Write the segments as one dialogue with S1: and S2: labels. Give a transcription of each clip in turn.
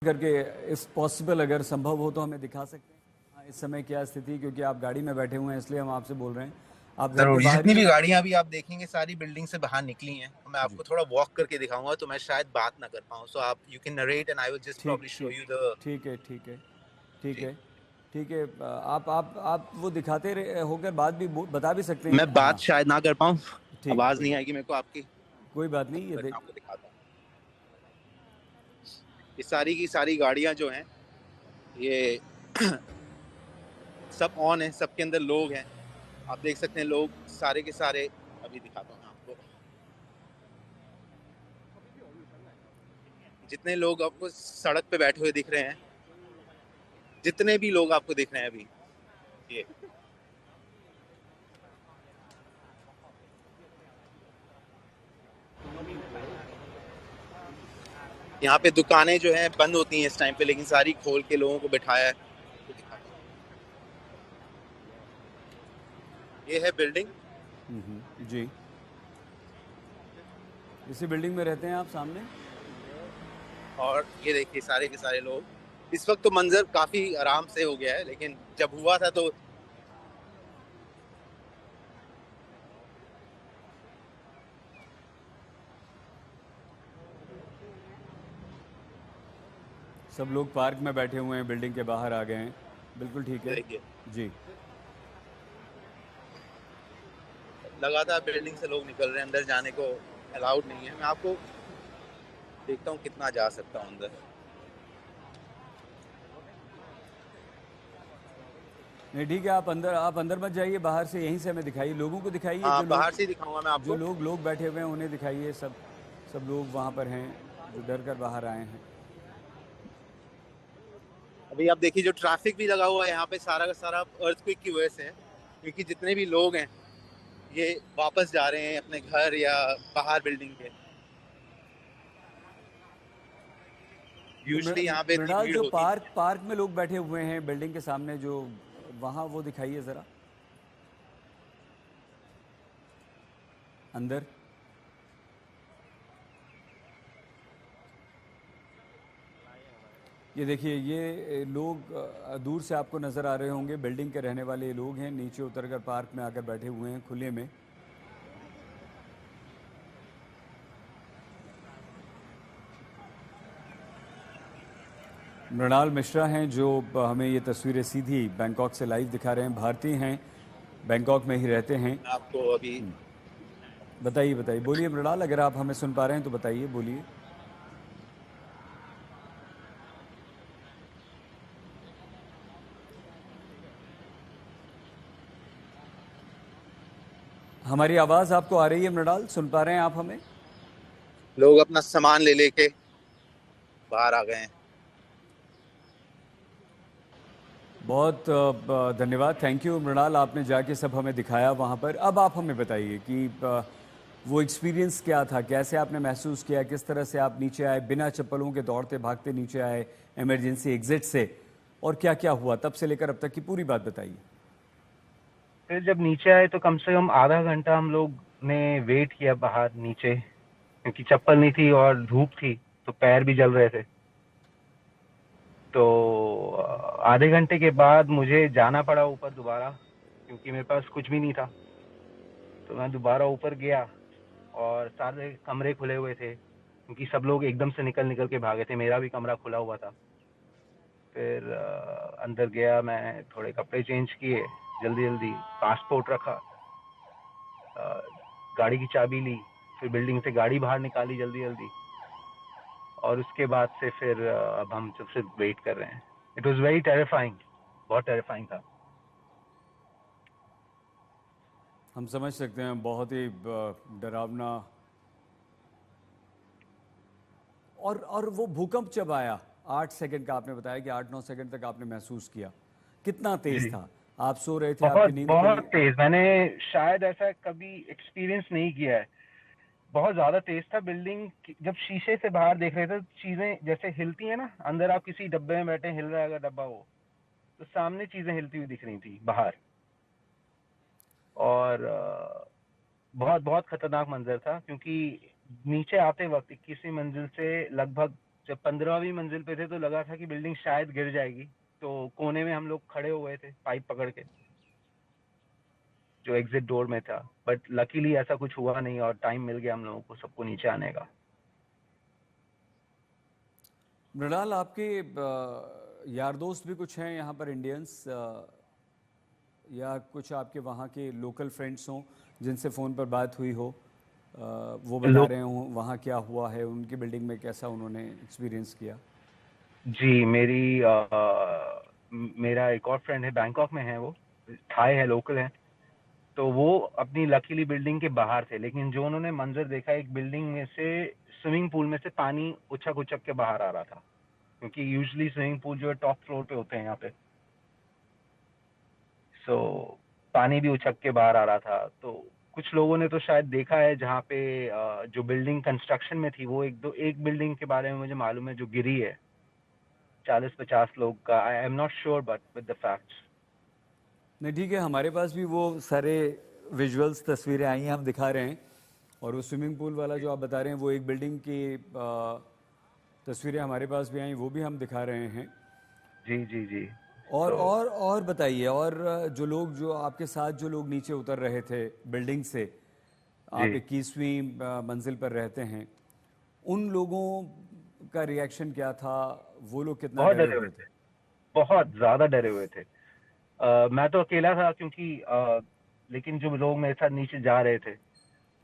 S1: करके इस पॉसिबल अगर संभव हो तो हमें दिखा सकते हैं हाँ, इस समय क्या स्थिति, क्योंकि आप गाड़ी में बैठे हुए हैं इसलिए हम आपसे बोल रहे हैं। आप घर के
S2: जरूर,
S1: बाहर
S2: जितनी
S1: ही
S2: भी
S1: हैं?
S2: गाड़ियां अभी आप देखेंगे सारी बिल्डिंग से बाहर निकली हैं। मैं
S1: जी,
S2: आपको थोड़ा वॉक करके दिखाऊंगा तो मैं शायद बात ना कर पाऊँ, सो आप you can narrate and I will just
S1: ठीक
S2: प्रॉब्ली शो
S1: ठीक
S2: यू द।
S1: ठीक है ठीक है ठीक
S2: जी,
S1: है ठीक है। आप वो दिखाते रहे होकर बात भी बता भी सकते
S2: मैं
S1: हैं।
S2: बात
S1: हाँ,
S2: शायद ना कर पाऊँ,
S1: ठीक है
S2: आवाज
S1: ठीक
S2: नहीं
S1: है,
S2: आएगी मेरे को आपकी।
S1: कोई बात नहीं, ये
S2: बट
S1: देख।
S2: मैं आपको दिखाता हूँ। ये सारी की सारी गाड़ियां जो हैं, ये सब ऑन है, सबके अंदर लोग हैं। आप देख सकते हैं लोग सारे के सारे। अभी दिखाता हूँ मैं आपको। जितने लोग आपको सड़क पे बैठे हुए दिख रहे हैं, जितने भी लोग आपको दिख रहे हैं अभी, ये यहाँ पे दुकानें जो हैं बंद होती हैं इस टाइम पे, लेकिन सारी खोल के लोगों को बिठाया है। तो दिखाता हूँ, ये है बिल्डिंग।
S1: जी, इसी बिल्डिंग में रहते हैं आप सामने?
S2: और ये देखिए सारे के सारे लोग। इस वक्त तो मंजर काफी आराम से हो गया है, लेकिन जब हुआ था तो
S1: सब लोग पार्क में बैठे हुए हैं, बिल्डिंग के बाहर आ गए हैं। बिल्कुल ठीक
S2: ये
S1: है।
S2: देखिए
S1: जी,
S2: लगातार बिल्डिंग से लोग निकल रहे हैं, अंदर जाने को अलाउड नहीं है। मैं आपको देखता हूँ कितना जा सकता हूँ अंदर।
S1: नहीं ठीक है, आप अंदर मत जाइए, बाहर से यहीं से हमें दिखाइए, लोगों को दिखाइए,
S2: हाँ,
S1: जो
S2: बाहर
S1: लोग
S2: से ही दिखाऊंगा मैं
S1: जो
S2: आपको।
S1: लोग लोग बैठे हुए हैं उन्हें दिखाइए। सब सब लोग वहाँ पर हैं जो डर कर बाहर आए हैं।
S2: अभी आप देखिए जो ट्रैफिक भी लगा हुआ है यहाँ पे, सारा का सारा अर्थक्वेक की वजह से है। क्योंकि जितने भी लोग हैं ये वापस जा रहे हैं अपने घर या बाहर बिल्डिंग के।
S1: तो
S2: यूजुअली यहाँ पे इतनी
S1: मृणाल,
S2: भीड़
S1: जो
S2: होती नहीं
S1: पार्क
S2: है।
S1: पार्क में लोग बैठे हुए हैं बिल्डिंग के सामने, जो वहाँ वो दिखाइए ज़रा अंदर। ये देखिए, ये लोग दूर से आपको नज़र आ रहे होंगे, बिल्डिंग के रहने वाले लोग हैं, नीचे उतरकर पार्क में आकर बैठे हुए हैं खुले में। मृणाल मिश्रा हैं जो हमें ये तस्वीरें सीधी बैंकॉक से लाइव दिखा रहे हैं। भारतीय हैं, बैंकॉक में ही रहते हैं।
S2: मैं आपको अभी
S1: बताइए बताइए, बोलिए मृणाल, अगर आप हमें सुन पा रहे हैं तो बताइए, बोलिए। हमारी आवाज़ आपको आ रही है मृणाल? सुन पा रहे हैं आप हमें?
S2: लोग अपना सामान ले लेके बाहर आ गए हैं।
S1: बहुत धन्यवाद, थैंक यू मृणाल, आपने जाके सब हमें दिखाया वहाँ पर। अब आप हमें बताइए कि वो एक्सपीरियंस क्या था, कैसे आपने महसूस किया, किस तरह से आप नीचे आए, बिना चप्पलों के दौड़ते भागते नीचे आए इमरजेंसी एग्जिट से, और क्या क्या हुआ तब से लेकर अब तक की पूरी बात बताइए।
S3: फिर जब नीचे आए तो कम से कम आधा घंटा हम लोग ने वेट किया बाहर नीचे, क्योंकि चप्पल नहीं थी और धूप थी तो पैर भी जल रहे थे। तो आधे घंटे के बाद मुझे जाना पड़ा ऊपर दोबारा, क्योंकि मेरे पास कुछ भी नहीं था। तो मैं दोबारा ऊपर गया और सारे कमरे खुले हुए थे, क्योंकि सब लोग एकदम से निकल निकल के भागे थे। मेरा भी कमरा खुला हुआ था। फिर अंदर गया, मैं थोड़े कपड़े चेंज किए, जल्दी जल्दी पासपोर्ट रखा, गाड़ी की चाबी ली, फिर बिल्डिंग से गाड़ी बाहर निकाली जल्दी जल्दी, और उसके बाद से फिर अब हम जब से वेट कर रहे हैं। इट वॉज वेरी टेरिफाइंग, बहुत टेरिफाइंग था।
S1: हम समझ सकते हैं, बहुत ही डरावना। और वो भूकंप जब आया, 8 सेकंड का आपने बताया कि 8-9 सेकंड तक आपने महसूस किया, कितना तेज
S3: जी,
S1: था? आप सो रहे थे, आपकी
S3: बहुत
S1: नींद
S3: बहुत
S1: खुली?
S3: तेज। मैंने शायद ऐसा कभी एक्सपीरियंस नहीं किया है। बहुत ज्यादा तेज था। बिल्डिंग जब शीशे से बाहर देख रहे थे, चीजें जैसे हिलती है ना, अंदर आप किसी डब्बे में बैठे, हिल रहा है अगर डब्बा वो, तो सामने चीजें हिलती हुई दिख रही थी बाहर। और बहुत बहुत खतरनाक मंजर था, क्योंकि नीचे आते वक्त 21वीं मंजिल से लगभग जब 15वीं मंजिल पे थे तो लगा था कि बिल्डिंग शायद गिर जाएगी, तो कोने में हम लोग खड़े हुए थे पाइप पकड़ के, जो एग्जिट डोर में था। बट लकीली ऐसा कुछ हुआ नहीं और टाइम मिल गया हम लोगों को सबको नीचे आने का।
S1: मृणाल, आपके यार दोस्त भी कुछ हैं यहाँ पर इंडियंस, या कुछ आपके वहाँ के लोकल फ्रेंड्स हों जिनसे फ़ोन पर बात हुई हो, वो बता
S3: लोग
S1: रहे हों वहाँ क्या हुआ है, उनकी बिल्डिंग में कैसा उन्होंने एक्सपीरियंस किया?
S3: जी, मेरा एक और फ्रेंड है, बैंकॉक में है वो, थाई है, लोकल है। तो वो अपनी लकीली बिल्डिंग के बाहर थे, लेकिन जो उन्होंने मंजर देखा, एक बिल्डिंग में से स्विमिंग पूल में से पानी उछक उछक के बाहर आ रहा था, क्योंकि यूजुअली स्विमिंग पूल जो है टॉप फ्लोर पे होते हैं यहाँ पे। सो पानी भी उछक के बाहर आ रहा था। तो कुछ लोगों ने तो शायद देखा है जहाँ पे जो बिल्डिंग कंस्ट्रक्शन में थी, वो एक बिल्डिंग के बारे में मुझे मालूम है जो गिरी है, 40-50 लोग का। I am not sure but with the facts.
S1: नहीं, ठीक है, हमारे पास भी वो सारे विजुअल्स तस्वीरें आई हैं, हम दिखा रहे हैं। और वो स्विमिंग पूल वाला जो आप बता रहे हैं, वो एक बिल्डिंग की तस्वीरें हमारे पास भी आई, वो भी हम दिखा रहे हैं।
S3: जी जी जी।
S1: और
S3: तो
S1: और बताइए, और जो लोग, जो आपके साथ जो लोग नीचे उतर रहे थे बिल्डिंग से, आप
S3: जी,
S1: 21वीं मंजिल पर रहते हैं, उन लोगों का रिएक्शन क्या था? वो लोग कितना
S3: बहुत
S1: डरे
S3: डरे हुए
S1: हुए थे?
S3: थे, बहुत ज्यादा डरे हुए थे। मैं तो अकेला था क्योंकि लेकिन जो लोग मेरे साथ नीचे जा रहे थे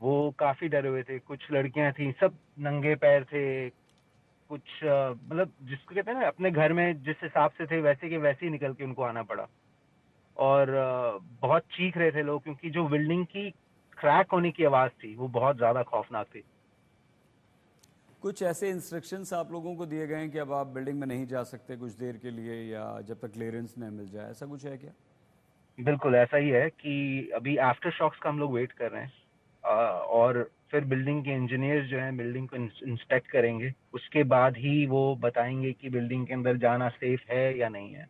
S3: वो काफी डरे हुए थे। कुछ लड़कियां थी, सब नंगे पैर थे। कुछ मतलब जिसको कहते हैं ना, अपने घर में जिस हिसाब से थे वैसे के वैसे ही निकल के उनको आना पड़ा। और बहुत चीख रहे थे लोग, क्योंकि जो बिल्डिंग की क्रैक होने की आवाज थी वो बहुत ज्यादा खौफनाक थी।
S1: कुछ ऐसे इंस्ट्रक्शंस आप लोगों को दिए गए हैं कि अब आप बिल्डिंग में नहीं जा सकते कुछ देर के लिए, या जब तक क्लियरेंस न मिल जाए, ऐसा कुछ है क्या?
S3: बिल्कुल ऐसा ही है कि अभी आफ्टर शॉक्स का हम लोग वेट कर रहे हैं। और फिर बिल्डिंग के इंजीनियर्स जो हैं बिल्डिंग को इंस्पेक्ट करेंगे, उसके बाद ही वो बताएंगे कि बिल्डिंग के अंदर जाना सेफ है या नहीं है।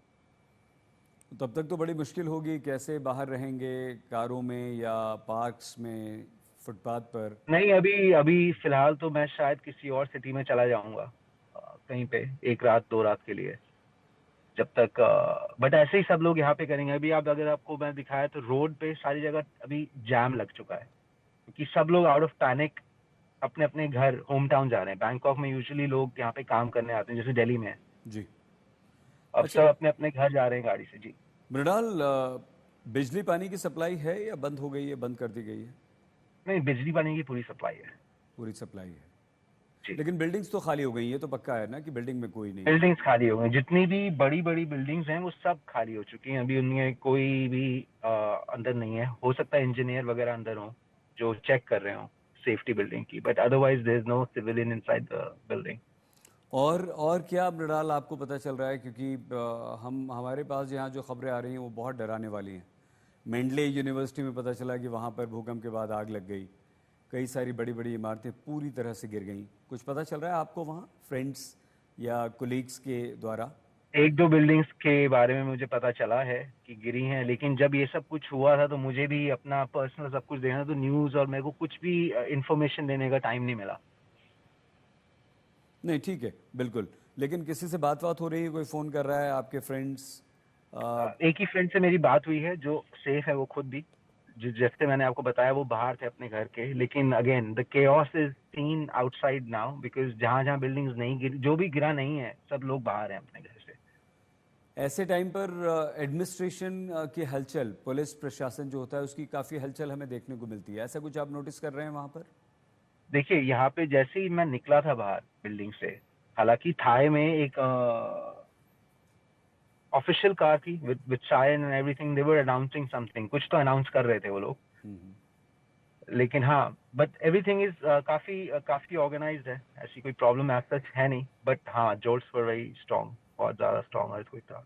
S1: तब तक तो बड़ी मुश्किल होगी, कैसे बाहर रहेंगे? कारों में या पार्क्स में, फुटपाथ पर?
S3: नहीं, अभी अभी फिलहाल तो मैं शायद किसी और सिटी में चला जाऊंगा, कहीं पे 1 रात 2 रात के लिए, जब तक। बट ऐसे ही सब लोग यहाँ पे करेंगे। अभी आप, अगर आपको मैं दिखाया तो रोड पे सारी जगह अभी जैम लग चुका है, क्योंकि सब लोग आउट ऑफ पैनिक अपने अपने घर, होम टाउन जा रहे हैं। बैंकॉक में यूजुअली लोग यहाँ पे काम करने आते हैं, जैसे दिल्ली में है।
S1: जी।
S3: अब
S1: अच्छा
S3: सब अपने अपने घर जा रहे हैं गाड़ी से। जी।
S1: मृणाल, बिजली पानी की सप्लाई है या बंद हो गई है, बंद कर दी गई है?
S3: नहीं, बिजली पानी की पूरी सप्लाई है।
S1: पूरी सप्लाई है।
S3: जी।
S1: लेकिन बिल्डिंग्स तो खाली हो गई, ये तो पक्का है ना कि बिल्डिंग में कोई नहीं है?
S3: बिल्डिंग्स खाली हो गई, जितनी भी बड़ी बड़ी बिल्डिंग्स हैं वो सब खाली हो चुकी हैं। अभी उनमें कोई भी अंदर नहीं है। हो सकता है इंजीनियर वगैरह अंदर हो जो चेक कर रहे हो सेफ्टी बिल्डिंग की, but otherwise there is no civilian inside the building.
S1: और क्या मृणाल आपको पता चल रहा है? क्योंकि हमारे पास यहाँ जो खबरें आ रही हैं वो बहुत डराने वाली हैं। मेंडले यूनिवर्सिटी में पता चला कि वहाँ पर भूकंप के बाद आग लग गई, कई सारी बड़ी बड़ी इमारतें पूरी तरह से गिर गईं। कुछ पता चल रहा है आपको वहाँ, फ्रेंड्स या कोलीग्स के द्वारा?
S3: 1-2 बिल्डिंग्स के बारे में मुझे पता चला है कि गिरी हैं, लेकिन जब ये सब कुछ हुआ था तो मुझे भी अपना पर्सनल सब कुछ देखना, तो न्यूज़ और मेरे को कुछ भी इंफॉर्मेशन देने का टाइम नहीं मिला।
S1: नहीं, ठीक है, बिल्कुल। लेकिन किसी से बात हो रही है, कोई फ़ोन कर रहा है, आपके फ्रेंड्स?
S3: एक ही फ्रेंड से मेरी बात हुई है जो सेफ है, वो खुद भी, जैसे मैंने आपको बताया वो बाहर थे अपने घर के। लेकिन again the chaos is seen outside now, because जहां जहां बिल्डिंग्स नहीं गिरी, जो भी गिरा नहीं है, सब लोग बाहर हैं अपने घर से।
S1: ऐसे टाइम पर एडमिनिस्ट्रेशन की हलचल, पुलिस प्रशासन जो होता है उसकी काफ़ी हलचल हमें देखने को मिलती है, ऐसा कुछ आप नोटिस कर रहे हैं वहाँ पर?
S3: देखिए, यहाँ पे जैसे ही मैं निकला था बाहर बिल्डिंग से, हालांकि थाई में एक ऑफिशियल कार थी with siren and everything, they were announcing something, कुछ तो अनाउंस कर रहे थे वो लोग। लेकिन हाँ, बट एवरीथिंग इज काफी ऑर्गेनाइज्ड है, ऐसी कोई प्रॉब्लम एज सच है नहीं। बट हाँ, जोर्स वर वेरी स्ट्रॉन्ग, बहुत ज्यादा स्ट्रॉन्ग अर्थक्वेक था।